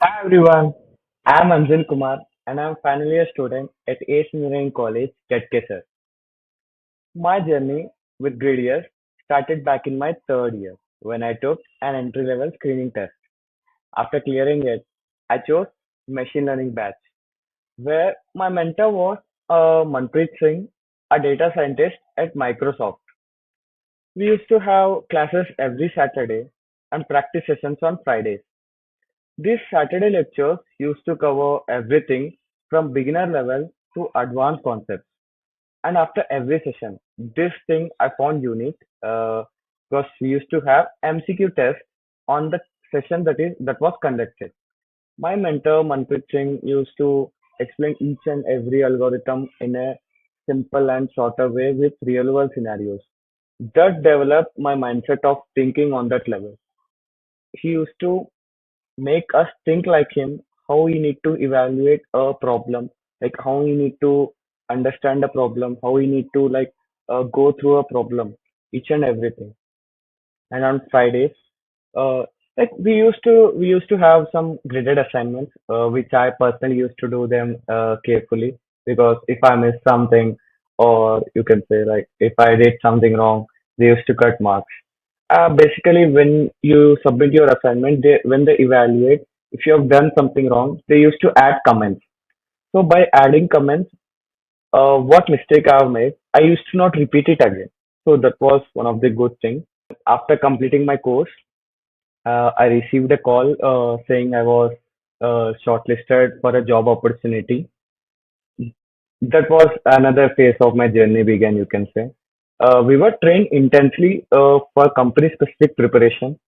Hi everyone, I'm Anjan Kumar and I'm finally a student at ACE Engineering College, GET. My journey with Gradious started back in my third year when I took an entry-level screening test. After clearing it, I chose machine learning batch where my mentor was Manpreet Singh, a data scientist at Microsoft. We used to have classes every Saturday and practice sessions on Fridays. These Saturday lectures used to cover everything from beginner level to advanced concepts. And after every session, this thing I found unique because we used to have MCQ tests on the session that was conducted. My mentor Manpreet Singh used to explain each and every algorithm in a simple and shorter way with real world scenarios. That developed my mindset of thinking on that level. He used to make us think like him, how we need to evaluate a problem, like how we need to understand a problem, how we need to go through a problem, each and everything. And on Fridays, uh, we used to have some graded assignments, which I personally used to do them carefully because if I miss something, or you can say like if I did something wrong, they used to cut marks. Basically, when you submit your assignment, when they evaluate, if you have done something wrong, they used to add comments. So by adding comments, what mistake I have made, I used to not repeat it again. So that was one of the good things. After completing my course, I received a call saying I was shortlisted for a job opportunity. That was another phase of my journey began, you can say. We were trained intensely for company specific preparation.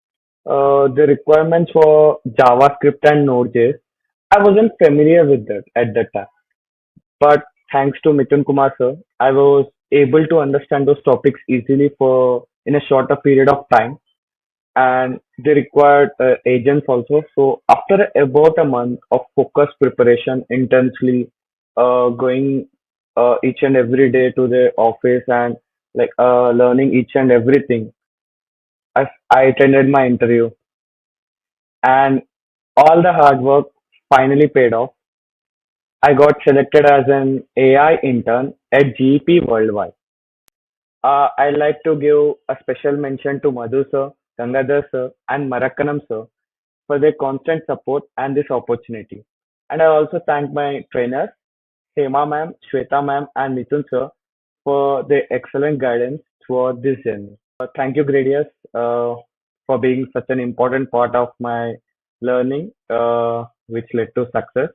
The requirements for JavaScript and Node.js, I wasn't familiar with that at that time. But thanks to Mithun Kumar sir, I was able to understand those topics easily for in a shorter period of time. And they required agents also. So after about a month of focused preparation, intensely going each and every day to the office and learning each and everything, I attended my interview and all the hard work finally paid off. I got selected as an AI intern at GEP Worldwide. I'd like to give a special mention to Madhu sir, Gangadhar sir, and Marakkanam sir for their constant support and this opportunity. And I also thank my trainers, Hema ma'am, Shweta ma'am, and Mithun sir for their excellent guidance throughout this journey. Thank you, Gradious, for being such an important part of my learning, which led to success.